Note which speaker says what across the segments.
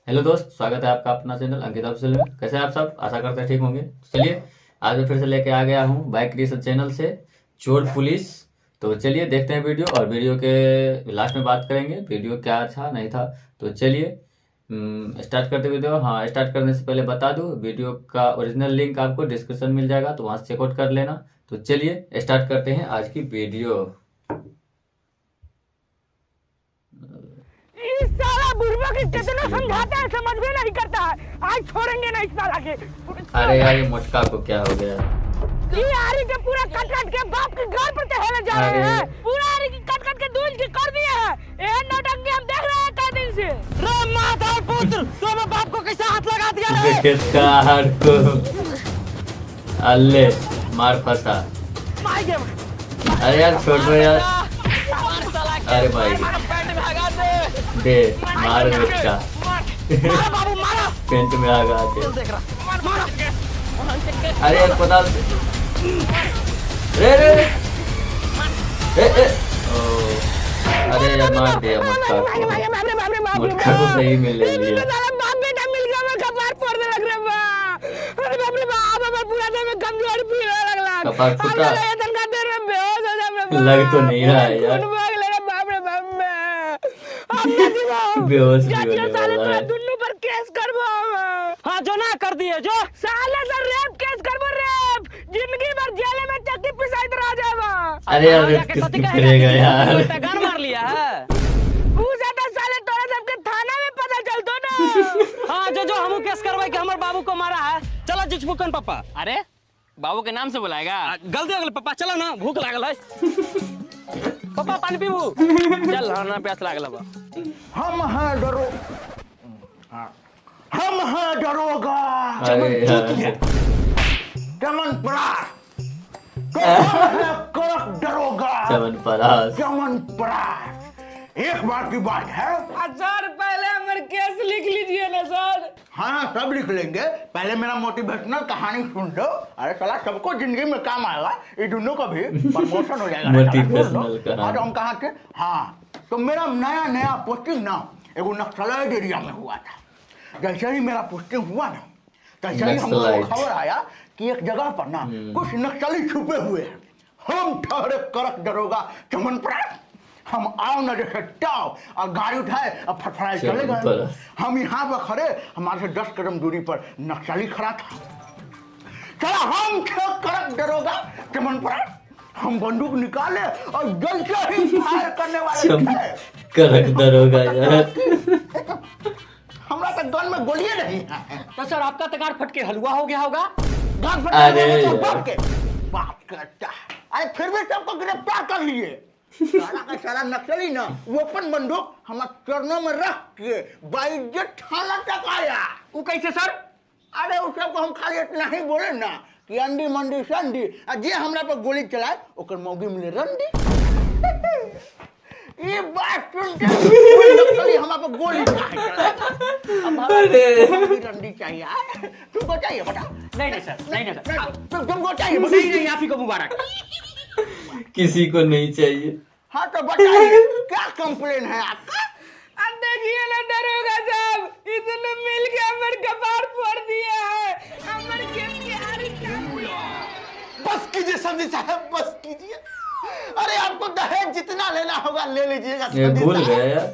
Speaker 1: Hello दोस्त, स्वागत है आपका अपना चैनल अंकित ऑफिशियल में। कैसे हैं आप सब? आशा करते हैं ठीक होंगे। चलिए, आज मैं फिर से लेके आ गया हूँ बाइक रेसर चैनल से चोर पुलिस। तो चलिए देखते हैं वीडियो, और वीडियो के लास्ट में बात करेंगे वीडियो क्या था नहीं था। तो चलिए स्टार्ट करते वीडियो। हाँ, स्टार्ट करने से पहले बता दूँ, वीडियो का ओरिजिनल लिंक आपको डिस्क्रिप्शन मिल जाएगा, तो वहाँ से चेकआउट कर लेना। तो चलिए स्टार्ट करते हैं आज की वीडियो।
Speaker 2: इस साला बुढ़वा के कितना समझाता है, समझ में नहीं करता है। आज छोड़ेंगे नहीं इस साला के।
Speaker 1: अरे यार, ये मोटका को क्या हो गया?
Speaker 2: ये आरी के पूरा कट कट के बाप के घर पर टहलने जा रहे
Speaker 1: अरे।
Speaker 2: हैं। पूरा आरी की कट कट के दूध की कर दिए हैं। ये नौटंकी हम देख रहे हैं कई दिन से। रे माता पुत्र, तुम बाप को कैसे हाथ लगा दिया रे?
Speaker 1: किसका हाथ को? अल्ले मार फंसा।
Speaker 2: मार के
Speaker 1: अरे यार छोड़ दो यार। अरे भाई दे मार बेटा।
Speaker 2: मारो बाबू मारो।
Speaker 1: पेंट में आग आके।
Speaker 2: देख रहा मारो।
Speaker 1: अरे यार पता रे रे रे। ए ओ अरे यार मार दिया मुटका को। मुटका को सही में ले लिया।
Speaker 2: बाप बेटा मिल गया, मैं कपार फोड़ने लग रहा बा। अरे बाप रे बाप, मैं पूरा दिन कमजोर फील होने लगला।
Speaker 1: कपार फूटा?
Speaker 2: ये तन का देर में बेहोश हो जा।
Speaker 1: लग तो नहीं रहा है यार।
Speaker 2: बाप रे बाप मैं अपना जीवन
Speaker 1: बेहोश भी होने वाला है।
Speaker 2: दुन्नू पर केस करबो। हां जो ना कर दिए, जो साले से रेप केस करबो। रेप जिंदगी भर जेल में चक्की पिसाइत रह जाएगा।
Speaker 1: अरे यार किसकी करेगा यार?
Speaker 2: गान मार लिया है। पूछा साले तोरे सबके थाना में पता चलतो ना। हां जो हमू केस करवाई के हमर बाबू को मारा है। चलो जिचमुकन पापा।
Speaker 3: अरे बाबू के नाम से बुलाएगा?
Speaker 2: गलती हो गई पापा, चलो ना, भूख लागल है। पापा पानी पीबू?
Speaker 3: चल ना, प्यास लागल बा।
Speaker 4: हम हैं डरो हम हैं डरोगा
Speaker 1: अरे यार
Speaker 4: चमन परास तो हम हैं कड़क डरोगा
Speaker 1: चमनपरास।
Speaker 4: चमन परास। एक बार की बात है।
Speaker 2: सर पहले हमारे केस लिख लीजिए ना सर।
Speaker 4: हाँ सब लिख लेंगे, पहले मेरा मोटिवेशनल कहानी सुन लो। अरे साला सबको जिंदगी में काम आएगा, ये दोनों का भी प्रमोशन हो जाएगा।
Speaker 1: मोटिवेशनल कहानी।
Speaker 4: आज हम कहाँ थे? हाँ तो मेरा नया पोस्टिंग ना एगो नक्सलाइट एरिया में हुआ था। जैसे ही मेरा पोस्टिंग हुआ ना, तैसे ही हमको
Speaker 1: नक्सलाइट।
Speaker 4: खबर आया कि एक जगह पर ना कुछ नक्सली छुपे हुए हैं। हम ठहरे कड़क डरोगा चमन परास। हम आओ ना जैसे टाव और गाड़ी उठाए और फटफड़ाए चले गए।
Speaker 1: चमनपरास।
Speaker 4: हम यहाँ पर खड़े, हमारे से 10 कदम दूरी पर नक्सली खड़ा था। चला हम थे कड़क डरोगा चमन परास। हम बंदूक निकाले और जैसे ही फायर करने वाले थे,
Speaker 1: करक दरोगा यार।
Speaker 4: हमरा तक गन में गोलियां नहीं है।
Speaker 2: तो सर आपका तगाड़ फट के हलवा हो गया होगा।
Speaker 4: गन फट
Speaker 1: अरे
Speaker 4: गया तो
Speaker 1: यार।
Speaker 4: बाप के बाप करता। अरे फिर भी सबको गिरफ्तार कर लिए। सारा का सारा नक्सली ना ओपन बंदूक हमारे चरणों में रख के बाइज्जत थाना तक आया।
Speaker 2: वो कैसे सर?
Speaker 4: अरे उस सबको हम खाली इतना ही बोले ना कि अंडी मंडी संडी, और जे हमरा पर गोली चलाए ओकर मौगी मिले रंडी। ये बात सुन के कोई नक्सली हमरा पर गोली चलाएगा। अब हमें रंडी चाहिए। तुमको चाहिए बेटा?
Speaker 2: नहीं सर, नहीं सर।
Speaker 4: तुमको चाहिए?
Speaker 2: नहीं आप ही को मुबारक।
Speaker 1: किसी को नहीं चाहिए।
Speaker 4: हाँ तो बताइए क्या कंप्लेन है आपका?
Speaker 2: अब देखिए ना दरोगा साहब, इतने मिल के हमर कपार फोड़ दिया है। हमर केस के आरी
Speaker 4: बस कीजिए संजय साहब, बस कीजिए। अरे आपको दहेज जितना लेना होगा ले लीजिएगा
Speaker 1: ये
Speaker 4: संजय
Speaker 1: भूल
Speaker 4: साहब।
Speaker 1: गया यार।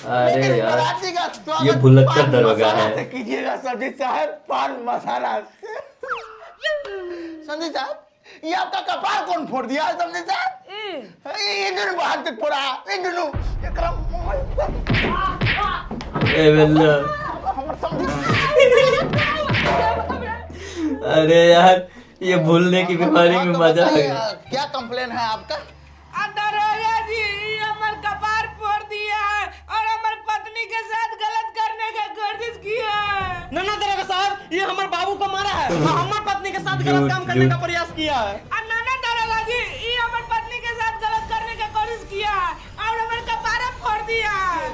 Speaker 1: अरे
Speaker 4: लेकिन
Speaker 1: यार
Speaker 4: बराती का स्वागत
Speaker 1: ये भुलक्कड़
Speaker 4: पान
Speaker 1: दरोगा
Speaker 4: मसाला
Speaker 1: है।
Speaker 4: से कीजिएगा संजय साहब, पान मसाला से। संजय साहब ये आपका कपार कौन फोड़ दिया है संजय साहब? ये दोनों बाहर तक फोड़ा, ये दोनों
Speaker 1: ए बेल्ला।
Speaker 4: हमर संजय।
Speaker 1: अरे यार ये भूलने की बीमारी में मजा आ गया।
Speaker 4: क्या कंप्लेन है आपका?
Speaker 2: दरोगा जी, ये हमर कपार फोड़ दिया है और हमर पत्नी के साथ गलत करने का कोशिश किया है। ना दरोगा साहब, ये हमर बाबू को मारा है और हमर पत्नी के साथ गलत काम करने का प्रयास किया है। ना दरोगा जी, ये हमर पत्नी के साथ गलत करने का कोशिश किया है और हमर कपार फोड़ दिया है।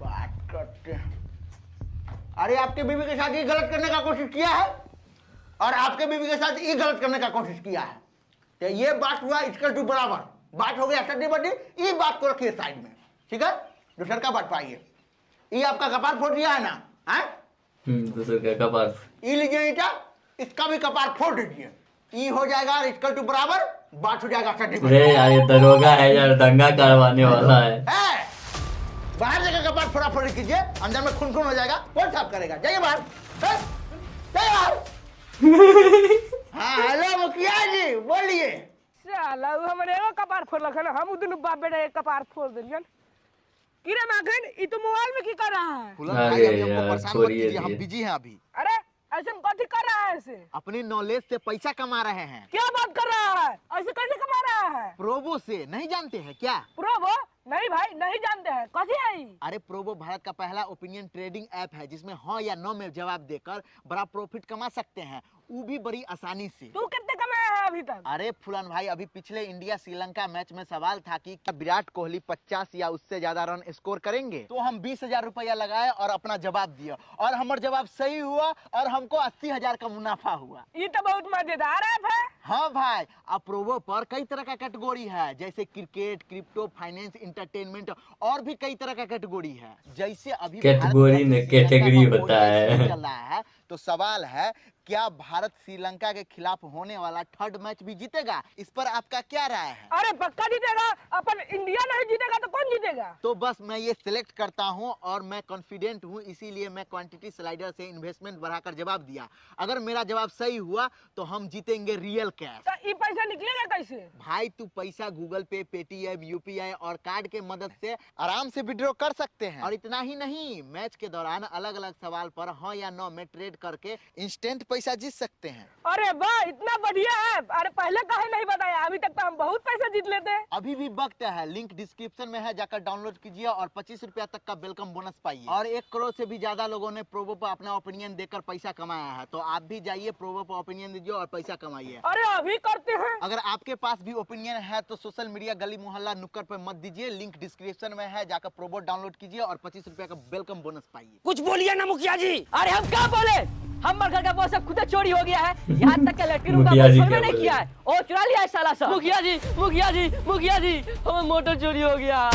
Speaker 4: बात करते हैं। अरे आपके बीवी के साथ ये गलत करने का कोशिश किया है और आपके बीवी के साथ ये गलत करने का कोशिश किया है। तो ये बात हुआ इक्वल टू बराबर। बात हो गया सड्डी बड्डी, ये बात को रखिए साइड में, ठीक है? दूसर का बात पाइए। ये आपका कपार फोड़ दिया है ना, है?
Speaker 1: दूसरे का कपार।
Speaker 4: ये लीजिए ईटा, इसका भी कपार फोड़ दीजिए। ये हो जाएगा इक्वल टू बराबर, बात हो जाएगा सर्टिफिकेट।
Speaker 1: अरे यार ये दरोगा है यार, दंगा करवाने वाला है।
Speaker 4: बाहर जाकर कपार फोड़ा फोड़ी कीजिए, अंदर में खून खून हो जाएगा, कौन साफ करेगा? जाइए बाहर, जाइए बाहर। हाँ हेलो मुखिया जी बोलिए।
Speaker 2: साला उ हमरे एगो कपार फोड़लक है ना, हम दुनू बाप बेटा एक कपार फोड़ देलियन। किरे माखन ई तो मोबाइल में की कर रहा है?
Speaker 4: फुलन भाई अभी हमको परेशान मत कीजिए, हम बिजी हैं अभी।
Speaker 2: अरे ऐसे में कथी कर रहा है ऐसे?
Speaker 4: अपनी नॉलेज से पैसा कमा रहे हैं।
Speaker 2: क्या बात कर रहा है? ऐसे कैसे कमा रहा है?
Speaker 4: प्रोबो से, नहीं जानते हैं क्या?
Speaker 2: प्रोबो? नहीं भाई नहीं जानते हैं, कथी है ई?
Speaker 4: अरे प्रोबो भारत का पहला ओपिनियन ट्रेडिंग ऐप है जिसमें हाँ या नो में जवाब देकर बड़ा प्रॉफिट कमा सकते हैं, वो भी बड़ी आसानी से।
Speaker 2: तू कितने कमाया है अभी तक?
Speaker 4: अरे फुलान भाई अभी पिछले इंडिया श्रीलंका मैच में सवाल था कि क्या विराट कोहली 50 या उससे ज्यादा रन स्कोर करेंगे, तो हम 20,000 रुपया लगाए और अपना जवाब दिया और हमारा जवाब सही हुआ और हमको 80,000 का मुनाफा हुआ।
Speaker 2: ये तो बहुत मजेदार ऐप है।
Speaker 4: हाँ भाई, अब प्रोबो पर कई तरह का कैटेगरी है, जैसे क्रिकेट, क्रिप्टो, फाइनेंस, इंटरटेनमेंट और भी कई तरह का कैटेगरी है। जैसे अभी
Speaker 1: कैटेगरी ने कैटेगरी होता है।
Speaker 4: चल रहा है, तो सवाल है क्या भारत श्रीलंका के खिलाफ होने वाला थर्ड मैच भी जीतेगा? इस पर आपका क्या राय है?
Speaker 2: अरे पक्का जीतेगा, अपन इंडिया नहीं जीतेगा तो कौन जीतेगा?
Speaker 4: तो बस मैं ये सिलेक्ट करता हूँ और मैं कॉन्फिडेंट हूँ, इसीलिए मैं क्वांटिटी स्लाइडर से इन्वेस्टमेंट बढ़ाकर जवाब दिया। अगर मेरा जवाब सही हुआ तो हम जीतेंगे रियल कैश।
Speaker 2: तो ये पैसा निकलेगा कैसे?
Speaker 4: भाई तू पैसा गूगल पे, पेटीएम, यूपीआई और कार्ड के मदद से आराम से विड्रॉ कर सकते हैं। और इतना ही नहीं, मैच के दौरान अलग अलग सवाल पर हाँ या नो में ट्रेड करके इंस्टेंट पैसा जीत सकते हैं।
Speaker 2: अरे वाह, इतना बढ़िया है। अरे पहले काहे नहीं बताया? अभी तक तो हम बहुत पैसा जीत लेते।
Speaker 4: अभी भी वक्त है, लिंक डिस्क्रिप्शन में है, जाकर डाउनलोड कीजिए और 25 रुपया तक का वेलकम बोनस पाइए। और 1 करोड़ से भी ज्यादा लोगों ने प्रोबो पर अपना ओपिनियन देकर पैसा कमाया है, तो आप भी जाइए प्रोबो पर ओपिनियन दीजिए और पैसा कमाइए।
Speaker 2: अरे अभी करते हैं।
Speaker 4: अगर आपके पास भी ओपिनियन है तो सोशल मीडिया गली मोहल्ला नुक्कड़ पर मत दीजिए, लिंक डिस्क्रिप्शन में है, जाकर प्रोबो डाउनलोड कीजिए और 25 रुपया का वेलकम बोनस पाइए।
Speaker 3: कुछ बोलिए ना मुखिया जी।
Speaker 2: अरे हम क्या बोले? हमारे घर का वो सब खुद चोरी हो गया है, यहाँ तक के लैट्रिन का
Speaker 1: मुखिया जी
Speaker 2: बोल
Speaker 1: क्या
Speaker 2: नहीं
Speaker 1: बोले?
Speaker 2: किया है, और चुरा लिया है साला सब।
Speaker 3: मुखिया जी मुखिया जी मुखिया जी, हमारा मोटर चोरी हो गया।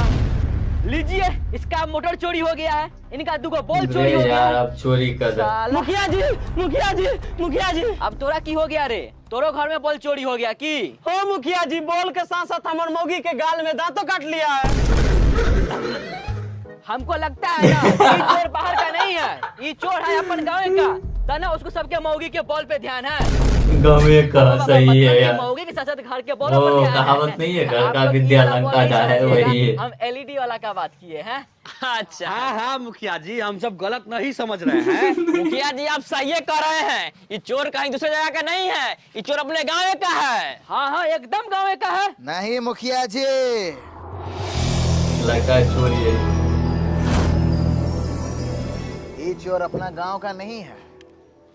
Speaker 2: लीजिए, इसका मोटर चोरी हो गया है, इनका 2 बॉल चोरी
Speaker 1: अरे
Speaker 2: हो गया
Speaker 1: यार
Speaker 2: है।
Speaker 1: अब चोरी कर
Speaker 2: साला।
Speaker 3: मुखिया जी मुखिया जी मुखिया जी,
Speaker 2: अब तोरा की हो गया रे? तोरो घर में बॉल चोरी हो गया की?
Speaker 3: हो मुखिया जी, बॉल के साथ साथ हमार मौगी के गाल में दांतों काट लिया है।
Speaker 2: हमको लगता है ना ये चोर बाहर का नहीं है, ये चोर है अपन गाँव का। तो ना उसको सबके मौगी के बॉल पे ध्यान है।
Speaker 1: गाँव का सही है यार।
Speaker 2: मौगी के साथ साथ घर के बॉल
Speaker 1: वो
Speaker 2: पर ध्यान है।
Speaker 1: कहावत नहीं है, घर
Speaker 2: आप
Speaker 1: का
Speaker 2: लोग
Speaker 1: विद्या
Speaker 2: ये वाला
Speaker 1: लंका
Speaker 2: बॉल
Speaker 1: का है,
Speaker 2: नहीं
Speaker 1: वही
Speaker 2: समझिएगा।
Speaker 1: है।
Speaker 2: हम एलईडी वाला का बात किए हैं।
Speaker 3: अच्छा हाँ मुखिया जी, हम सब गलत नहीं समझ रहे हैं। मुखिया जी आप सही कह रहे हैं, ये चोर कहीं दूसरे जगह का नहीं है, ये चोर अपने गाँव का है।
Speaker 2: हाँ हाँ एकदम गाँव का है।
Speaker 4: नहीं मुखिया जी,
Speaker 1: लड़का चोरी है।
Speaker 4: ये चोर अपना गांव का नहीं है,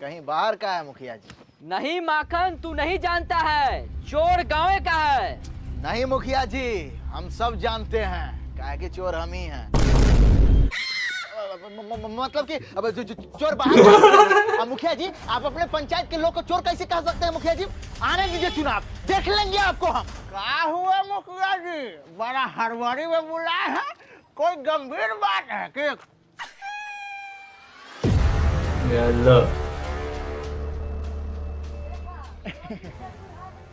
Speaker 4: कहीं बाहर का है मुखिया जी।
Speaker 2: नहीं माखन, तू नहीं जानता है, चोर गाँव का है।
Speaker 4: नहीं मुखिया जी, हम सब जानते हैं, काहे कि चोर हम ही हैं। मतलब कि अब चोर बाहर का। मुखिया जी आप अपने पंचायत के लोग को चोर कैसे कह सकते हैं? मुखिया जी आने दीजिए चुनाव, देख लेंगे आपको हम। क्या हुआ मुखिया जी, बड़ा हड़बड़ी में बुलाए हैं, कोई गंभीर बात है कि?
Speaker 1: हेलो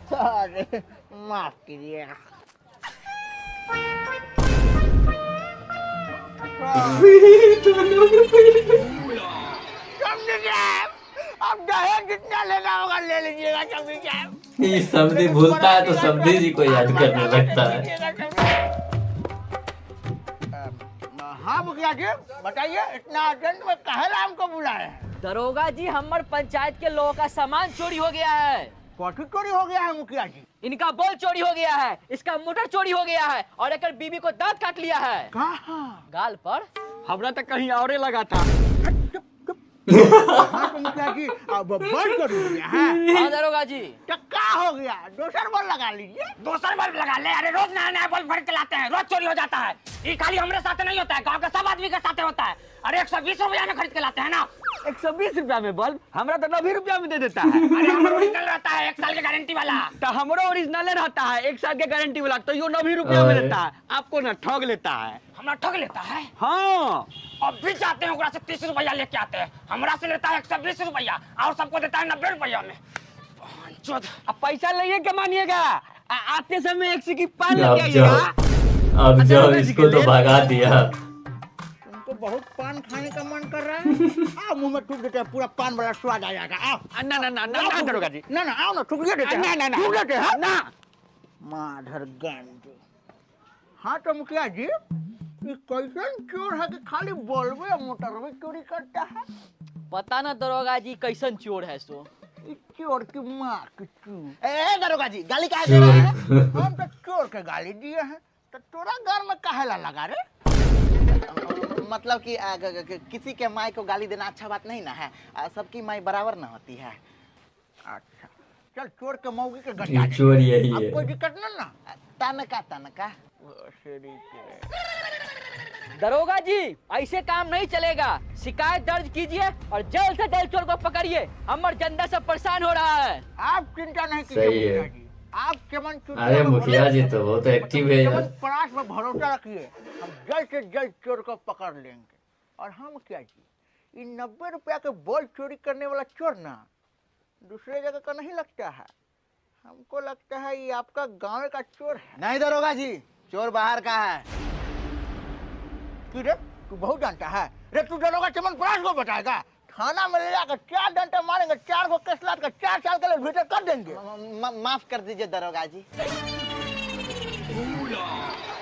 Speaker 4: अरे माफ कीजिए। अब दहेज जितना लेना होगा ले लीजिएगा।
Speaker 1: ये समधी भूलता है तो समधी जी को याद करने लगता है।
Speaker 4: हाँ मुखिया जी बताइए, इतना अर्जेंट में काहे ला हमको बुलाए हैं?
Speaker 2: दरोगा जी, हमारे पंचायत के लोगों का सामान चोरी हो गया है।
Speaker 4: कॉफी चोरी हो गया है मुखिया जी?
Speaker 2: इनका बॉल चोरी हो गया है, इसका मोटर चोरी हो गया है और एक बीबी को दांत काट लिया है।
Speaker 4: कहाँ?
Speaker 2: गाल पर।
Speaker 3: हमरा तक कहीं और लगा था।
Speaker 4: हाँ तो मुखिया जी अब बंद कर दिया है।
Speaker 2: हाँ दरोगा जी।
Speaker 4: तो क्या हो गया, दूसरा बॉल लगा लीजिए।
Speaker 3: दूसरा बल्ब लगा ले। अरे रोज नया नया बल्ब खरीद के लाते हैं, रोज चोरी हो जाता है। ये खाली हमारे साथ नहीं होता है, गांव के सब आदमी के साथ होता है। अरे 120 रुपया में खरीद के लाते हैं ना।
Speaker 2: 120 रुपया में बल्ब, हमरा तो 90 रुपया में दे देता है।
Speaker 3: अरे हमारा ओरिजिनल रहता है, 1 साल की गारंटी वाला।
Speaker 2: तो हमारा ओरिजिनल रहता है 1 साल के गारंटी वाला, तो यो 90 रुपया में देता है, आपको ना ठग लेता है। हमरा ठग लेता है।
Speaker 3: हाँ
Speaker 2: अब भी जाते हैं ओकरा से 30 रुपया लेके आते हैं, हमरा से लेता है 120 रुपया और सबको देता है 90 रुपया में।
Speaker 3: अब पैसा लेंगे क्या मानिएगा, आते समय एक सिक्की पान
Speaker 1: अब
Speaker 3: लेके
Speaker 1: जाओ,
Speaker 3: आइएगा।
Speaker 1: अब जाओ, इसको तो भगा दिया।
Speaker 4: तुमको बहुत पान खाने का मन कर रहा है? आओ मुंह में थूक देते हैं, पूरा पान वाला स्वाद आ जाएगा। आओ।
Speaker 3: ना ना ना ना दरोगा जी,
Speaker 4: ना ना आओ ना, थूक देते हैं।
Speaker 3: ना ना ना
Speaker 4: थूक देते हैं
Speaker 3: ना।
Speaker 4: माधर गंज। हाँ तो मुखिया जी, ये कैसन चोर है कि खाली बोलबे मोटर में चोरी करता है?
Speaker 5: पता ना दरोगा जी कैसन चोर है सो।
Speaker 4: इस चोर की माँ की चू। ए दरोगा जी, गाली काहे दे रहे हैं? हम तो चोर के गाली दिए हैं, तो तोरा घर में काहे ला लगा रे?
Speaker 6: मतलब कि किसी के माई को गाली देना अच्छा बात नहीं ना है, सबकी माई बराबर ना होती है।
Speaker 4: अच्छा चल, चोर के मौगी के
Speaker 1: ये
Speaker 4: गड्ढा दे।
Speaker 1: चोर यही
Speaker 4: अब
Speaker 1: है।
Speaker 4: कोई दिक्कत नहीं ना?
Speaker 6: तनका तनका
Speaker 5: दरोगा जी ऐसे काम नहीं चलेगा, शिकायत दर्ज कीजिए और जल्द से जल्द चोर को पकड़िए, हमार जनता सब परेशान हो रहा है।
Speaker 4: आप चिंता नहीं कीजिए
Speaker 1: सही है।
Speaker 4: मुखिया जी। आप चमन चुटिया
Speaker 1: अरे
Speaker 4: पर
Speaker 1: मुखिया
Speaker 4: भरोसा-
Speaker 1: जी तो बहुत एक्टिव है
Speaker 4: चमन
Speaker 1: यार।
Speaker 4: परास में भरोसा रखिए, हम जल्द से जल्द चोर को पकड़ लेंगे। और हाँ मुखिया जी, इन 90 रुपया के बॉल चोरी करने वाला चोर ना दूसरे जगह का नहीं लगता है, हमको लगता है ये आपका गांव का चोर है।
Speaker 6: नहीं दरोगा जी, चोर बाहर का है।
Speaker 4: कि रे तू बहुत जानता है रे, तू दरोगा चमन परास को बताएगा? थाना में ले जाकर 4 डंडे मारेंगे, 4 को केस लाद कर 4 साल के लिए भीतर कर देंगे।
Speaker 6: माफ कर दीजिए दरोगा जी।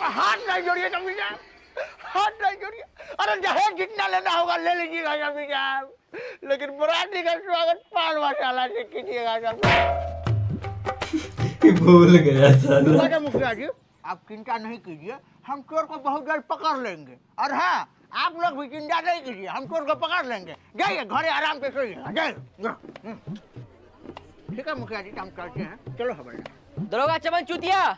Speaker 4: हाथ नहीं जोड़िए कभी साहब, हाथ नहीं जोड़िए। अरे जहेज जितना लेना होगा ले लीजिएगा कभी साहब, लेकिन बराती का स्वागत पान मसाला से कीजिएगा सब।
Speaker 1: भूल गया साला।
Speaker 4: अरे मुखिया जी आप चिंता नहीं कीजिए, हम चोर को बहुत जल्द पकड़ लेंगे। और हाँ आप लोग भी चिंता नहीं कीजिए, हम चोर को पकड़ लेंगे। जाइए घरे आराम से सोइए, जाइए। ठीक है मुखिया जी, हम चलते हैं। चलो हमारे
Speaker 5: दरोगा चमन चुतिया,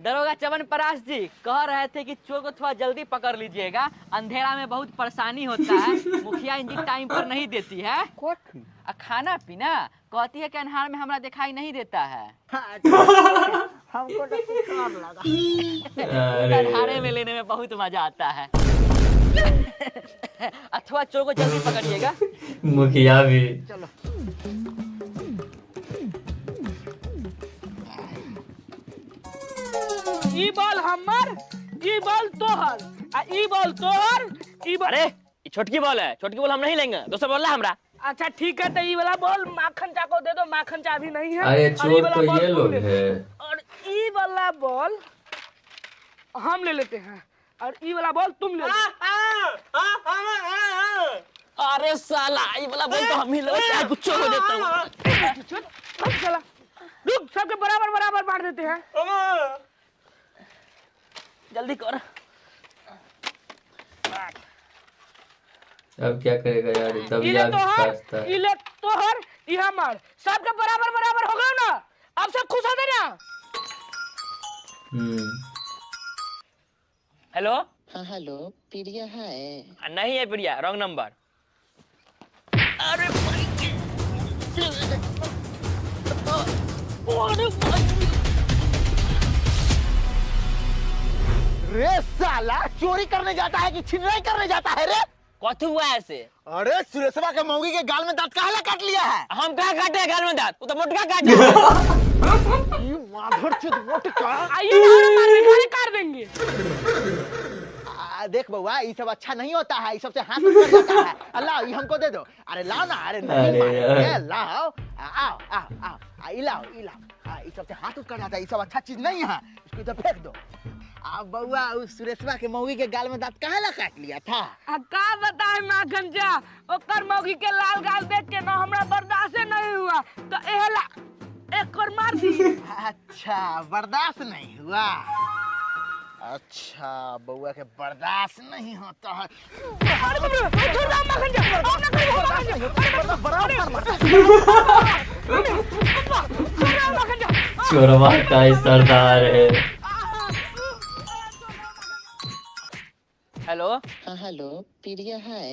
Speaker 5: दरोगा चमन परास जी कह रहे थे कि चोर को थोड़ा जल्दी पकड़ लीजिएगा, अंधेरा में बहुत परेशानी होता है, मुखिया इंजी टाइम पर नहीं देती है। खाना पीना कहती है कि अन्हार में हमारा दिखाई नहीं देता है।
Speaker 4: हमको तो कुछ और लगा।
Speaker 1: अरे
Speaker 5: अन्हारे में लेने में बहुत मजा आता है। अथवा चोर को जल्दी पकड़िएगा।
Speaker 1: मुखिया भी।
Speaker 4: चलो
Speaker 2: ई बॉल हमर, ई बॉल तोहर, आ ई बॉल तोहर, ई बॉल।
Speaker 3: अरे ये छोटकी बॉल है, छोटकी बॉल हम नहीं लेंगे, दूसरा बॉल ला हमरा।
Speaker 2: अच्छा ठीक है, तो ई वाला बॉल माखन चा को दे दो, माखन चा अभी नहीं है।
Speaker 1: अरे
Speaker 2: और ई
Speaker 1: चोर
Speaker 2: वाला
Speaker 1: तो
Speaker 2: बॉल
Speaker 1: ये
Speaker 2: तुम
Speaker 1: लोग
Speaker 2: ले लो।
Speaker 1: है।
Speaker 2: और ई वाला बॉल हम ले लेते हैं, और ई वाला बॉल तुम ले लो।
Speaker 3: अरे साला ये वाला बॉल तो हम ही लोग चाहे कुछ हो देता हूँ।
Speaker 2: चला रुक, सबके बराबर बराबर बांट देते हैं।
Speaker 3: जल्दी कर।
Speaker 1: अब क्या करेगा यार, तभी
Speaker 2: इले
Speaker 1: आगे
Speaker 2: तोहर,
Speaker 1: फंसता है।
Speaker 2: इले तोहर, ई हमर, सबके बराबर बराबर हो गए ना? अब सब खुश होते ना?
Speaker 3: हेलो।
Speaker 7: हाँ हेलो, प्रिया है?
Speaker 3: नहीं है प्रिया, रॉन्ग नंबर। अरे
Speaker 4: रे साला, चोरी करने जाता है कि छिनराई करने जाता है रे?
Speaker 3: कथु हुआ ऐसे?
Speaker 6: अरे सुरेशवा के मौगी के गाल में दांत काहे काट लिया है?
Speaker 3: हम कहाँ काटे हैं गाल में दांत, वो तो मोटका काटे हैं।
Speaker 4: ये माधरचोद मोटका।
Speaker 2: आइए ना, हम मार भिखारी काट देंगे।
Speaker 6: देख बउआ, ये सब अच्छा नहीं होता है, ये सबसे हाथ उठ जाता है। अल्लाह ये हमको दे दो। अरे लाओ ना, अरे नहीं
Speaker 1: अरे
Speaker 6: मारेंगे,
Speaker 1: यार।
Speaker 6: लाओ। आओ आओ आओ, ये लाओ ये लाओ। ये सबसे हाथ उठ जाता है, ये सब अच्छा चीज नहीं है, इसको इधर फेंक दो। बउआ उस सुरेशवा के मौगी के गाल में दांत काहे ला काट लिया था?
Speaker 2: का बताए माखन चा, ओकर मौगी के लाल गाल देख के ना हमरा बर्दाश्त नहीं हुआ, तो एहला एक और मार दी।
Speaker 6: अच्छा बर्दाश्त नहीं हुआ। अच्छा बउआ के बर्दाश्त नहीं होता है।
Speaker 2: अरे बाप रे, छोड़ दो माखन चा, और ना करो माखन चा। माखन चा।
Speaker 1: चोरवा का ही सरदार है।
Speaker 3: हेलो।
Speaker 7: हाँ हेलो, प्रिया है?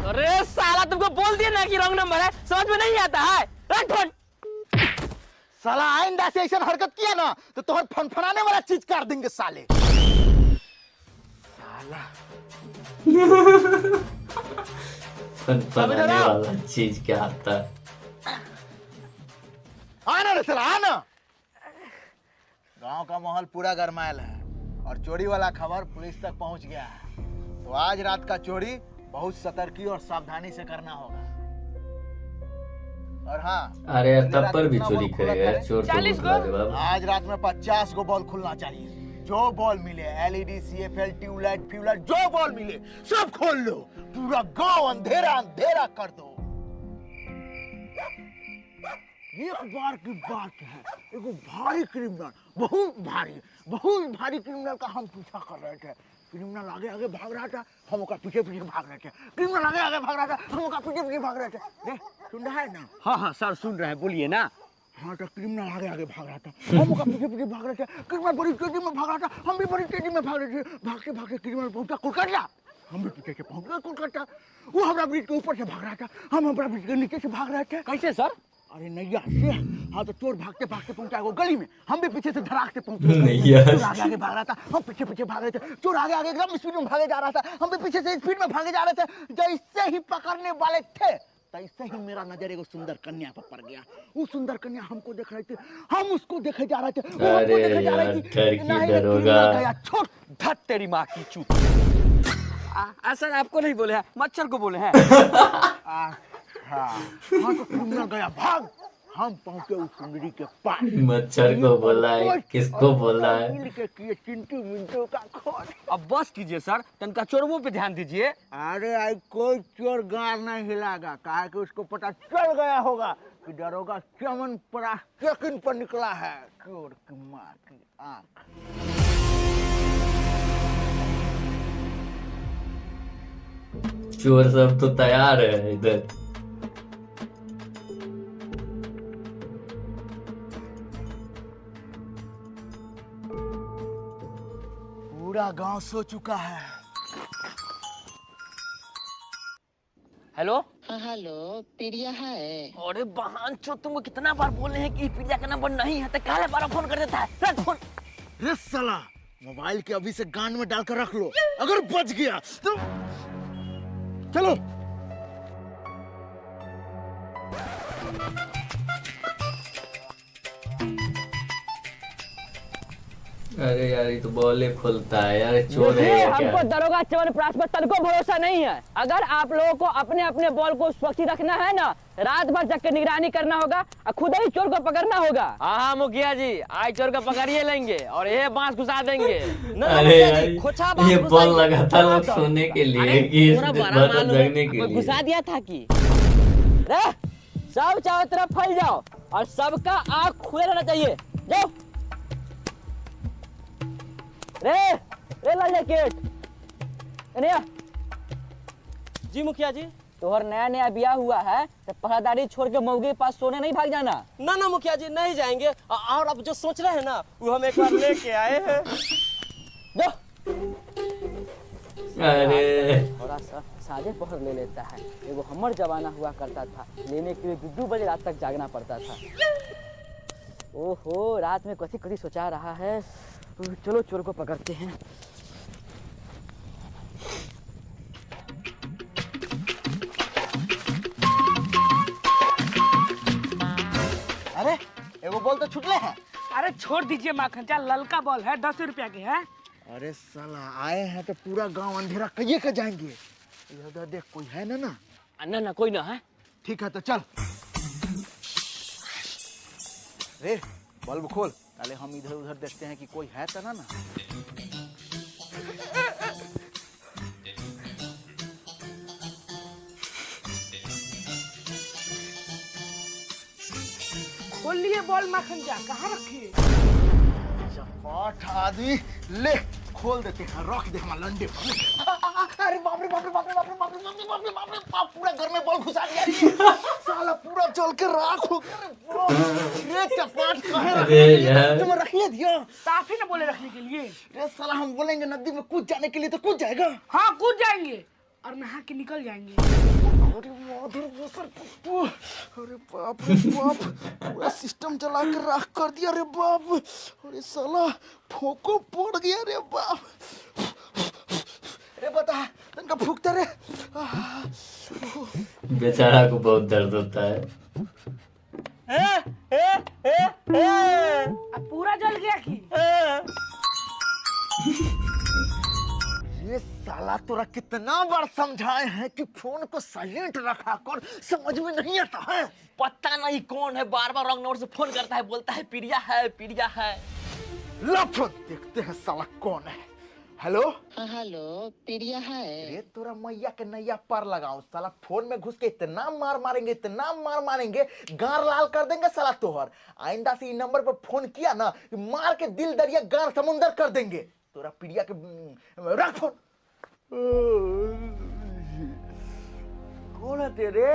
Speaker 3: अरे साला तुमको बोल दिया ना कि रॉन्ग नंबर है, समझ में नहीं आता है। रख फोन।
Speaker 6: साला आइंदा से ऐसा हरकत किया ना तो तोहर फनफनाने वाला चीज काट देंगे साले।
Speaker 4: साला
Speaker 1: फनफनाने वाला चीज क्या आता है?
Speaker 4: आना रे साला आना। गांव का माहौल पूरा गरमायल है और चोरी वाला खबर पुलिस तक पहुंच गया है। तो आज रात का चोरी बहुत सतर्की और सावधानी से करना होगा। और हाँ,
Speaker 1: अरे यार
Speaker 4: अगली
Speaker 1: तब
Speaker 4: रात
Speaker 1: पर भी
Speaker 4: कितना
Speaker 1: चोरी
Speaker 4: बॉल खुला
Speaker 1: करेगा यार,
Speaker 4: करे?
Speaker 1: चोर तो
Speaker 2: 40
Speaker 1: बहुत लाजवाब।
Speaker 4: आज रात में 50 गो बॉल खुलना चाहिए। जो बॉल मिले एलईडी सीएफएल ट्यूबलाइट फ्यूलाइट जो बॉल मिले सब खोल लो। पूरा गांव अंधेरा अंधेरा कर दो। एक बार की बात है, एक भारी क्रिमिनल बहुत भारी क्रिमिनल का हम पीछा कर रहे थे। क्रिमिनल आगे आगे भाग रहा था, हम उसका पीछे पीछे भाग रहे थे। क्रिमिनल आगे आगे भाग रहा था, हम उसका पीछे पीछे भाग रहे थे। देख सुन रहा है ना?
Speaker 3: हाँ हाँ सर सुन रहे हैं, बोलिए ना।
Speaker 4: हाँ तो क्रिमिनल आगे आगे भाग रहा था, हम उसका पीछे पीछे भाग रहे थे। क्रिमिनल बड़ी तेजी में भाग रहा था, हम भी बड़ी तेजी में भाग रहे थे। भागते भागते क्रिमिनल पहुंचा कोलकाता, हम भी पीछे से पहुंच गए कोलकाता। वो हमारा ब्रिज के ऊपर से भाग रहा था, हम हमारा ब्रिज के नीचे से भाग रहे थे।
Speaker 3: कैसे सर?
Speaker 4: अरे नैया से। हाँ तो चोर भागते भागते पहुंचा वो गली में, हम भी पीछे से धड़ाक से पहुंचे।
Speaker 1: नैया
Speaker 4: चोर आगे आगे भाग रहा था, हम पीछे पीछे भाग रहे थे। चोर आगे आगे एकदम स्पीड में भागे जा रहा था, हम भी पीछे से स्पीड में भागे जा रहे थे। जैसे ही पकड़ने वाले थे तैसे ही मेरा नजर एक सुंदर कन्या पर पड़ गया। वो सुंदर कन्या हमको देख रही थी, हम उसको देखे जा रहे थे। वो हमको
Speaker 1: अरे
Speaker 4: देखे जा
Speaker 1: यार,
Speaker 4: रही थी।
Speaker 1: डर की
Speaker 4: नहीं,
Speaker 1: डर
Speaker 4: ये
Speaker 1: होगा।
Speaker 4: क्रिमिनल गया, छोड़।
Speaker 3: धत तेरी माँ की चूत। सर आपको नहीं बोले हैं, मच्छर को बोले हैं।
Speaker 4: हाँ तो क्रिमिनल गया भाग। हम पहुंचे उस सुंदरी के पास।
Speaker 1: मच्छर को बोला है, किसको बोला है?
Speaker 4: मिल के किए चिंटू मिंटू का खोज।
Speaker 3: अब बस कीजिए सर, तनका चोरवों पे ध्यान दीजिए।
Speaker 4: अरे आई कोई चोर गार नहीं हिलागा, कहा कि उसको पता चल गया होगा कि दरोगा चमन पड़ा चेकिन पर निकला है। चोर की माँ की आंख।
Speaker 1: चोर सब तो तैयार है इधर।
Speaker 4: पूरा गांव सो चुका है।
Speaker 3: हेलो।
Speaker 7: हाँ हेलो प्रिया है।
Speaker 3: अरे बहन चो, तुमको कितना बार बोले हैं कि प्रिया का नंबर नहीं है, तो काहे बार फोन कर देता है? रख फोन।
Speaker 4: रे साला, मोबाइल के अभी से गान में डालकर रख लो, अगर बच गया तो चलो।
Speaker 1: अरे यार ये तो बॉले खोलता है यार, चोर है या क्या?
Speaker 5: हमको दरोगा च्यवनप्राश पर तनको भरोसा नहीं है। अगर आप लोगों को अपने अपने बॉल को सुरक्षित रखना है ना, रात भर जग के निगरानी करना होगा और खुद ही चोर को पकड़ना होगा।
Speaker 3: हाँ मुखिया जी, आज चोर को पकड़िए लेंगे और ये बांस घुसा देंगे।
Speaker 1: अरे यार ये बॉल लगा था लोग सोने के लिए कि भर जगने के लिए।
Speaker 5: घुसा दिया था कि रे सब चारों तरफ फैल जाओ और सबका आँख खुले रहना चाहिए। जाओ रे लाल जैकेट।
Speaker 3: जी मुखिया जी।
Speaker 5: तोहर नया नया ब्याह हुआ है तो पहरादारी छोड़ के मौगी के पास सोने नहीं भाग जाना।
Speaker 3: ना ना मुखिया जी नहीं जाएंगे, और अब जो सोच रहे हैं ना वो हम एक बार लेके आए हैं।
Speaker 5: जो
Speaker 1: अरे
Speaker 5: थोड़ा सा सादे पहर ले लेता है। एगो हमर जमाना हुआ करता था, लेने के लिए 2 बजे रात तक जागना पड़ता था। ओहो रात में कथी कथी सोचा रहा है। चलो चोर को पकड़ते हैं।
Speaker 4: अरे एगो बॉल तो छुटले है।
Speaker 2: अरे छोड़ दीजिए माखन चा, ललका बॉल है 10 रुपया के है।
Speaker 4: अरे साला आए हैं तो पूरा गांव अंधेरा कहिए के जाएंगे। इधर देख कोई है ना?
Speaker 3: ना कोई ना है।
Speaker 4: ठीक है तो चल। रे बल्ब खोल, पहले हम इधर उधर देखते हैं कि कोई है तो ना।
Speaker 2: खोल लिए बॉल माखन चा, कहाँ रखी?
Speaker 4: चपाट आदमी, ले खोल देते हैं, रख दे हमारे लंडे पर। अरे बाप रे बाप रे बाप रे बाप रे बाप रे बाप रे बाप रे बाप रे बाप, पूरा घर में बॉल घुसा दिया रे। साला पूरा जल के राख हो गया रे बाप। रे चपाट कहे
Speaker 1: अरे यार
Speaker 4: तुम रखिए दिया।
Speaker 2: काफी ना बोले रखने के लिए।
Speaker 4: रे साला हम बोलेंगे नदी में कूद जाने के लिए तो कूद जाएगा।
Speaker 2: हाँ कूद जाएंगे और नहा के निकल जाएंगे।
Speaker 4: अरे माधुर बसर पप्पू, अरे बाप रे बाप, पूरा सिस्टम चला के राख कर दिया रे बाप। अरे साला फोको पड़ गया रे बाप।
Speaker 6: अरे बता तनका फूकते रे
Speaker 1: बेचारा को बहुत दर्द होता है।
Speaker 2: अब पूरा जल गया कि
Speaker 6: ये साला तोरा कितना बार समझाए हैं कि फोन को साइलेंट रखा कर, समझ में नहीं आता है।
Speaker 3: पता नहीं कौन है, बार बार रॉन्ग नंबर से फोन करता है, बोलता है प्रिया है प्रिया है।
Speaker 6: लो फोन देखते हैं साला कौन है। हेलो
Speaker 7: हाँ हेलो प्रिया है।
Speaker 6: अरे तोरा मैया के नैया पार लगाओ, साला फोन में घुस के इतना मार मारेंगे, इतना मार मारेंगे, गार लाल कर देंगे साला तोहर। आइंदा से इ नंबर पर फोन किया ना, मार के दिल दरिया गार समुंदर कर देंगे। तोरा प्रिया के रख फोन। कौन है तेरे?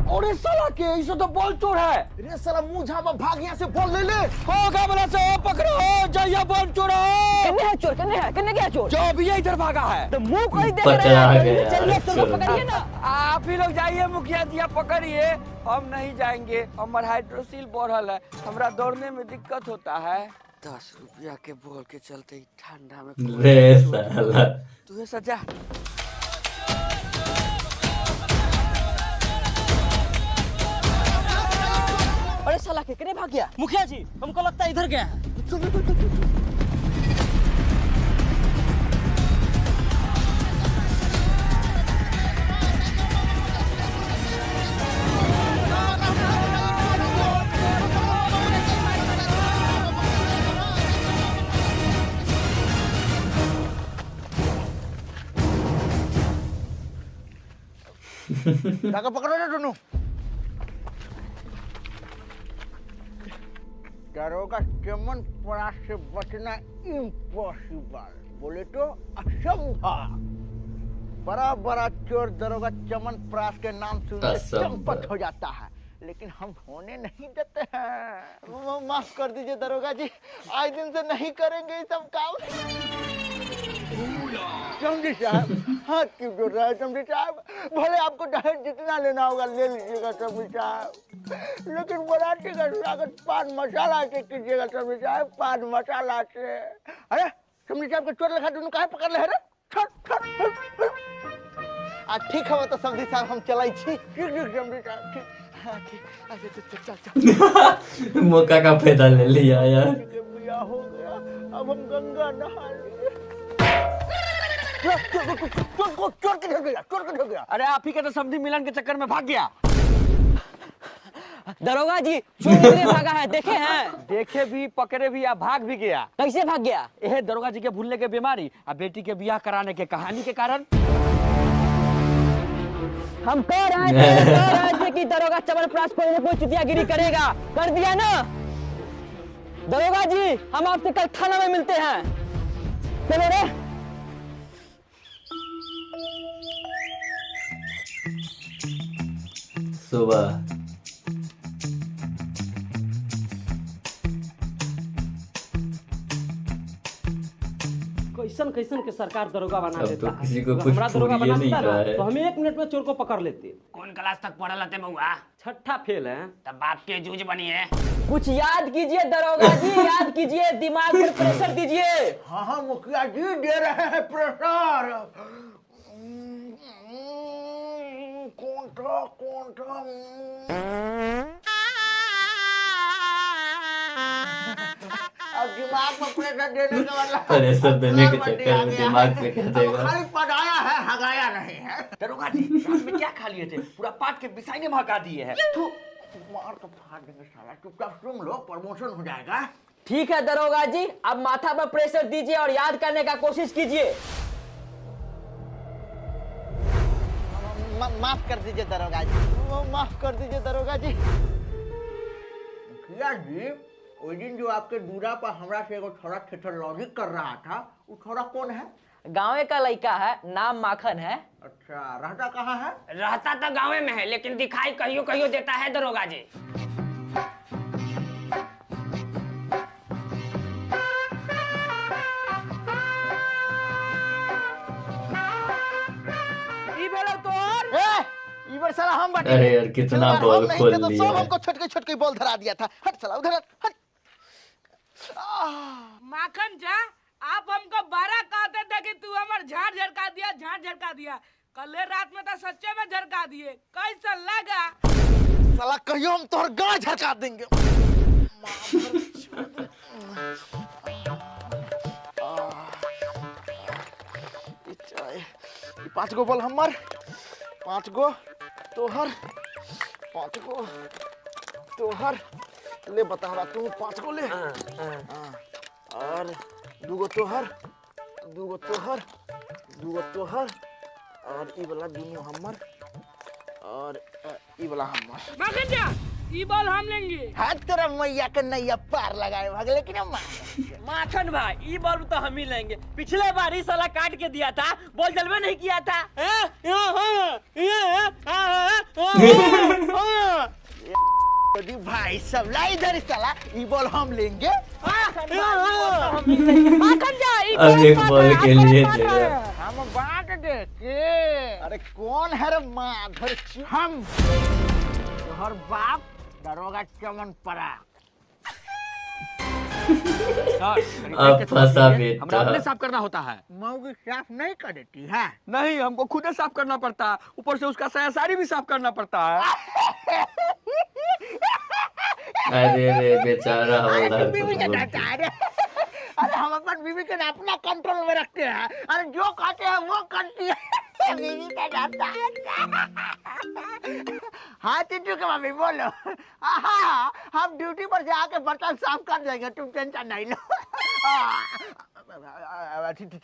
Speaker 3: अरे साला के इसे तो बॉल चोर है।
Speaker 6: अरे साला मुंह झापा भाग यहाँ से बॉल ले ले।
Speaker 3: हो का बोला से पकड़ो जाइए बॉल चोर
Speaker 5: किन्ने है चोर, किन्ने है, किन्ने क्या चोर?
Speaker 3: जो अभी इधर भागा है।
Speaker 5: तो मुंह कोई देख
Speaker 1: पकड़ा
Speaker 5: रहा है,
Speaker 1: गया,
Speaker 5: चलिए चोर को
Speaker 1: चलो।
Speaker 5: पकड़िए ना।
Speaker 3: आप ही लोग जाइए, मुखिया जी आप पकड़िए, हम नहीं जाएंगे, हमार हाइड्रोसिल बढ़ल है, हमरा दौड़ने में दिक्कत होता है। 10 रुपया के बॉल के चलते ही ठंडा में
Speaker 1: रे साला
Speaker 3: तू सजा।
Speaker 5: अरे साला के किन्ने भाग गया?
Speaker 2: मुखिया जी हमको लगता है इधर गया है।
Speaker 6: जाकर पकड़ो ना दोनों। दरोगा चमन परास से बचना इम्पॉसिबल, बोले तो असंभव। बड़ा बड़ा चोर दरोगा चमन परास के नाम सुनते
Speaker 1: असंभव।
Speaker 6: चंपत हो जाता है, लेकिन हम होने नहीं देते हैं। माफ कर दीजिए दरोगा जी, आज दिन से नहीं करेंगे ये सब काम। समझी साहब हाथ क्यों जोड़ रहा है समझी साहब? भले आपको दहेज जितना लेना होगा ले लीजिएगा समझी साहब, लेकिन बराती का स्वागत पान मसाला से कीजिएगा समझी साहब, पान मसाला से। अरे समझी साहब के चोर लगा दोनों काहे पकड़ ले रे? ठीक है तो समझी साहब हम चलाई छी। ठीक समझी साहब ठीक। हाँ ठीक, अच्छा चल चल।
Speaker 1: मौका का फायदा ले लिया यार।
Speaker 6: बिया हो गया, अब हम गंगा नहा लिए। चोर किधर गया? चोर किधर गया?
Speaker 3: अरे आप ही के तो समझी मिलन के चक्कर में भाग गया।
Speaker 5: दरोगा जी चोर किधर भागा है, देखे हैं?
Speaker 3: देखे भी पकड़े भी, आप भाग भी गया।
Speaker 5: कैसे भाग गया?
Speaker 3: यह दरोगा जी के भूलने के बीमारी और बेटी के ब्याह कराने के कहानी के कारण।
Speaker 5: हम कह रहे थे कि दरोगा चमनप्रास पर कोई चुतियागिरी करेगा, कर दिया ना। दरोगा जी हम आपसे कल थाना में मिलते हैं, चलो रे।
Speaker 1: सुबह
Speaker 2: कैसन कैसन के सरकार दरोगा बना
Speaker 1: अब तो
Speaker 2: देता है।
Speaker 1: किसी को
Speaker 2: अगर
Speaker 1: कुछ
Speaker 2: हमरा दरोगा
Speaker 1: फूरिए
Speaker 2: बना
Speaker 1: नहीं
Speaker 2: देता
Speaker 1: रहा
Speaker 2: ना,
Speaker 1: है।
Speaker 2: तो हम 1 मिनट में चोर को पकड़ लेते।
Speaker 3: कौन क्लास तक पढ़ा लाते महुआ?
Speaker 2: छठा फेल है।
Speaker 3: तब बाप के जूझ बनी है।
Speaker 5: कुछ याद कीजिए दरोगा जी, याद कीजिए, दिमाग पर प्रेशर दीजिए।
Speaker 6: हाँ हाँ मुखिया जी दे रहे हैं प्रेशर। कौन था कौन था? अब दिमाग में प्रेशर देने का मतलब
Speaker 1: प्रेशर देने के चक्कर में दिमाग पे क्या देगा?
Speaker 6: खाली पढ़ाया है, हगाया नहीं है।
Speaker 3: दरोगा जी रात में क्या खा लिए थे? पूरा पाट के बिसाई ने भगा दिए हैं।
Speaker 6: तू मार तो फाड़ देंगे साला, चुपचाप सुन लो, प्रमोशन हो जाएगा।
Speaker 5: ठीक है दरोगा जी, अब माथा पर प्रेशर दीजिए और याद करने का कोशिश कीजिए।
Speaker 6: माफ कर दीजिए दरोगा जी, माफ कर दीजिए दरोगा जी। मुखिया जी वो दिन जो आपके दूरा पर हमरा से एगो थोड़ा लॉजिक कर रहा था, वो थोड़ा कौन है?
Speaker 5: गाँव का लड़का है, नाम माखन है।
Speaker 6: अच्छा रहता कहाँ है?
Speaker 3: रहता तो गाँव में है, लेकिन दिखाई कहियो कहियो देता है दरोगा जी।
Speaker 6: ई बार साला हम बांटे
Speaker 1: अरे यार कितना बॉल
Speaker 6: नहीं
Speaker 1: खोल
Speaker 6: थे तो
Speaker 1: लिया
Speaker 6: सब
Speaker 1: है।
Speaker 6: हमको छोटके छोटके बॉल धरा दिया था। हट साला उधर हट।
Speaker 2: माखन जा, आप हमको बारह कहते थे कि तू हमार झाड़ झरका दिया, झाड़ झरका दिया। कल रात में तो सच्चे में झरका दिए, कैसा लगा?
Speaker 6: साला कहियो हम तोहर गाय झरका देंगे। ये 5 गो बॉल हमर, 5 गो तोहर, 5 गो तोहर। ले बता रहा तू 5 गो ले। और 2 गो तोहर, 2 गो तोहर, 2 गो तोहर, और ई वाला दोनों हमर, और ई वाला हमर।
Speaker 2: माखन जा, ई बॉल हम लेंगे।
Speaker 6: हाथ तेरा मैया के नैया पार लगाए भागले कि ना मां।
Speaker 3: माखन भाई ये बॉल तो हम ही लेंगे। पिछले बार ही साला काट के दिया था, बॉल जलवे नहीं किया था।
Speaker 6: यदि भाई सब ला इधर साला ई बॉल हम लेंगे।
Speaker 2: माखन जा, ई
Speaker 1: अब एक बॉल के लिए देगा।
Speaker 6: हम बांट दे के। अरे कौन है रे माधर? हम तोहर बाप दरोगा चमन पड़ा।
Speaker 1: अब फंसा बेटा।
Speaker 3: हमरा अपने साफ करना होता है।
Speaker 6: मऊ की साफ नहीं कर देती है।
Speaker 3: नहीं हमको खुद ही साफ करना पड़ता है, ऊपर से उसका साया साड़ी भी साफ करना पड़ता है।
Speaker 1: अरे रे बेचारा हवलदार
Speaker 6: बीवी
Speaker 1: कुछ
Speaker 6: के
Speaker 1: बोल
Speaker 6: डांटा है रे। अरे हम अपन बीवी के ना अपना कंट्रोल में रखते हैं। अरे जो कहते हैं वो करती है। बीवी का डांटा है। हाँ चिंटू के मम्मी बोलो। हाँ हम ड्यूटी पर से आके बर्तन साफ कर देंगे, तुम टेंशन नहीं लो।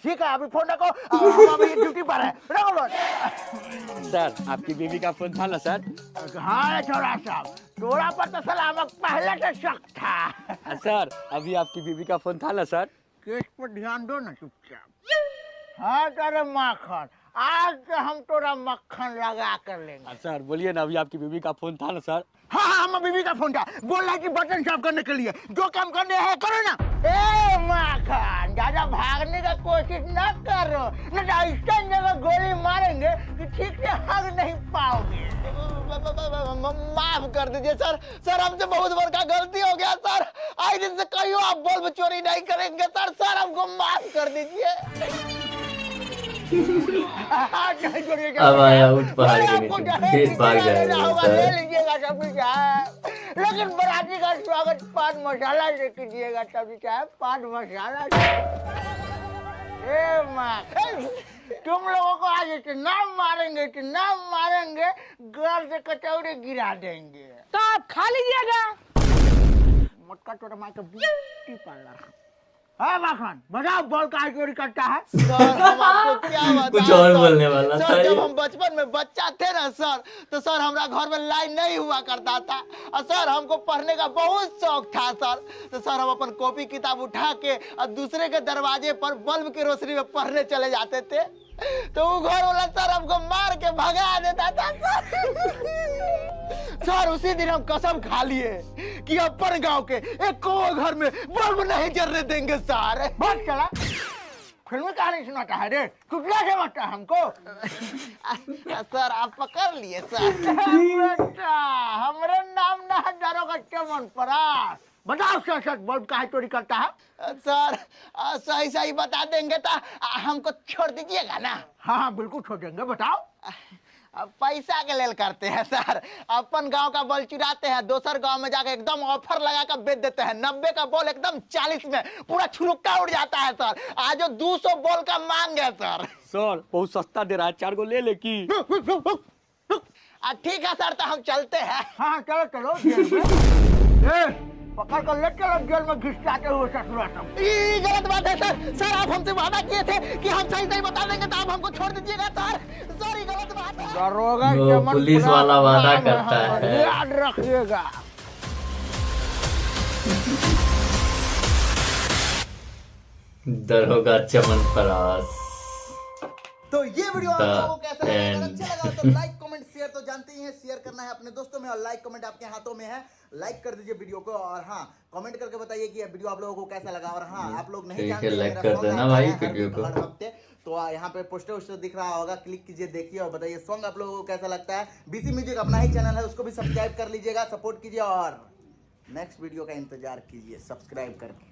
Speaker 6: ठीक है अभी फोन रखो, हम अभी ड्यूटी पर है। रखो फोन।
Speaker 3: सर आपकी बीवी का फोन था ना सर?
Speaker 6: हाँ छोरा साहब, तोरा पर तो सलामत पहले से शक था।
Speaker 3: सर अभी आपकी बीवी का फोन था ना सर?
Speaker 6: केस पर ध्यान दो ना चुपचाप। हाँ तेरे माखन, आज तो हम तोरा मक्खन लगा कर लेंगे।
Speaker 3: सर बोलिए ना, अभी आपकी बीवी का फोन था ना सर?
Speaker 6: हाँ हाँ हम बीवी का फोन था, बोल रहा कि बटन साफ करने के लिए जो काम करने हैं करो ना। ए माखन ज्यादा भागने का कोशिश न करो, न तो ऐसा जगह गोली मारेंगे कि ठीक से हग नहीं पाओगे। माफ कर दीजिए सर, सर हमसे बहुत बड़ा गलती हो गया सर। आज दिन से कहियो आप बल्ब चोरी नहीं करेंगे सर। सर हमको माफ कर दीजिए।
Speaker 1: अब आया उठ पहाड़ के नीचे, फिर भाग जाएगा
Speaker 6: ले लीजिएगा सब कुछ, लेकिन बराती का स्वागत पान मसाला से कीजिएगा। तभी चाहे पान मसाला से। ए माँ, तुम लोगों को आज इतना मारेंगे, इतना मारेंगे, घर से कचौड़ी गिरा देंगे।
Speaker 2: तो आप खा लीजिएगा।
Speaker 6: मटका टोटा मार के ब्यूटी पार्लर। हाँ माखन बताओ बॉल कहाँ चोरी करता है?
Speaker 2: सर हम आपको क्या बताएं?
Speaker 1: कुछ और बोलने वाला था
Speaker 2: सर
Speaker 1: ये।
Speaker 2: जब हम बचपन में बच्चा थे ना सर, तो सर हमारा घर में लाइन नहीं हुआ करता था, और सर हमको पढ़ने का बहुत शौक था सर। तो सर हम अपन कॉपी किताब उठा के और दूसरे के दरवाजे पर बल्ब की रोशनी में पढ़ने चले जाते थे। तो वो घर वाला सर हमको मार के भगा देता था सर। सर उसी दिन हम कसम खा लिए कि अपन गांव के एक घर में बल्ब नहीं जलने देंगे सर।
Speaker 6: बस चला फिल्मी कहानी सुनाता है रे, कुछ समझता है हमको।
Speaker 2: सर आप पकड़ लिए सर।
Speaker 6: बेटा हमारे नाम ना दरोगा चमन परास। बताओ सच सच बल्ब काहे चोरी करता है?
Speaker 2: सर सही सही बता देंगे तो हमको छोड़ दीजिएगा ना।
Speaker 6: हाँ हाँ बिल्कुल छोड़ देंगे, बताओ।
Speaker 2: पैसा के लेल करते हैं सर। अपन गांव का बॉल चुराते हैं, दूसर गांव में जाकर एकदम ऑफर लगा कर बेच देते हैं। 90 का बॉल एकदम 40 में पूरा छुरुक्का उड़ जाता है सर। आज 200 बॉल का मांग है सर।
Speaker 3: सर बहुत सस्ता दे रहा है, 4 गो ले ले की।
Speaker 2: ठीक है सर, तो हम चलते हैं।
Speaker 6: हाँ चलो चलो जेल में। पकड़ कर ले चलो जेल में घिसकाते हुए ससुरा सब।
Speaker 2: ये गलत बात है सर। सर आप हमसे वादा किए थे कि हम सही सही बता देंगे, तो आप हमको छोड़ दीजिएगा सर। सर ये गलत बात है।
Speaker 6: दरोगा
Speaker 1: वो
Speaker 6: चमन
Speaker 1: पुलिस
Speaker 6: परास
Speaker 1: वाला वादा
Speaker 6: नाम
Speaker 1: करता
Speaker 6: हमारा,
Speaker 1: है।
Speaker 6: याद रखिएगा।
Speaker 1: दरोगा चमन परास।
Speaker 8: तो ये वीडियो आप लोगों को कैसा लगा? अगर अच्छा लगा तो लाइक कमेंट शेयर तो जानते ही हैं, शेयर करना है अपने दोस्तों में, और लाइक कमेंट आपके हाथों में है, लाइक कर दीजिए वीडियो को। और हाँ, कमेंट करके बताइए कि ये वीडियो आप लोगों को कैसा लगा। और हाँ, आप लोग नहीं जानते
Speaker 1: लाइक कर देना भाई वीडियो को।
Speaker 8: हर हफ्ते तो यहाँ पे पोस्टर वोस्टर दिख रहा होगा, क्लिक कीजिए, देखिए और बताइए सॉन्ग आप लोगों को कैसा लगता है। बीसी म्यूजिक अपना ही चैनल है, उसको भी सब्सक्राइब कर लीजिएगा, सपोर्ट कीजिए और नेक्स्ट वीडियो का इंतजार कीजिए सब्सक्राइब करके।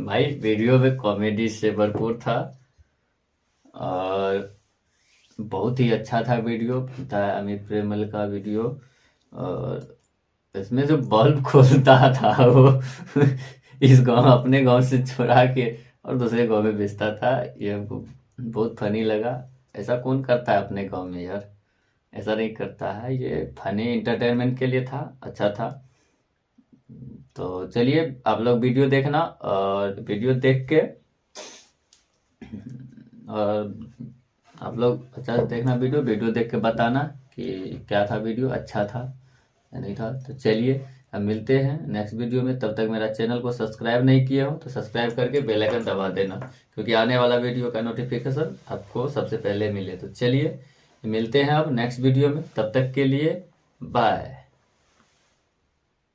Speaker 1: भाई वीडियो में कॉमेडी से भरपूर था और बहुत ही अच्छा था वीडियो। था अमित प्रेमल का वीडियो, और इसमें जो बल्ब खोलता था वो इस गांव, अपने गांव से चुरा के और दूसरे गांव में बेचता था। ये हमको बहुत फनी लगा। ऐसा कौन करता है अपने गांव में यार, ऐसा नहीं करता है। ये फनी एंटरटेनमेंट के लिए था, अच्छा था। तो चलिए आप लोग वीडियो देखना, और वीडियो देख के और आप लोग अच्छा से देखना वीडियो देख के बताना कि क्या था वीडियो, अच्छा था या नहीं था। तो चलिए हम मिलते हैं नेक्स्ट वीडियो में। तब तक मेरा चैनल को सब्सक्राइब नहीं किए हो तो सब्सक्राइब करके बेल आइकन दबा देना, क्योंकि आने वाला वीडियो का नोटिफिकेशन आपको सबसे पहले मिले। तो चलिए मिलते हैं अब नेक्स्ट वीडियो में, तब तक के लिए बाय।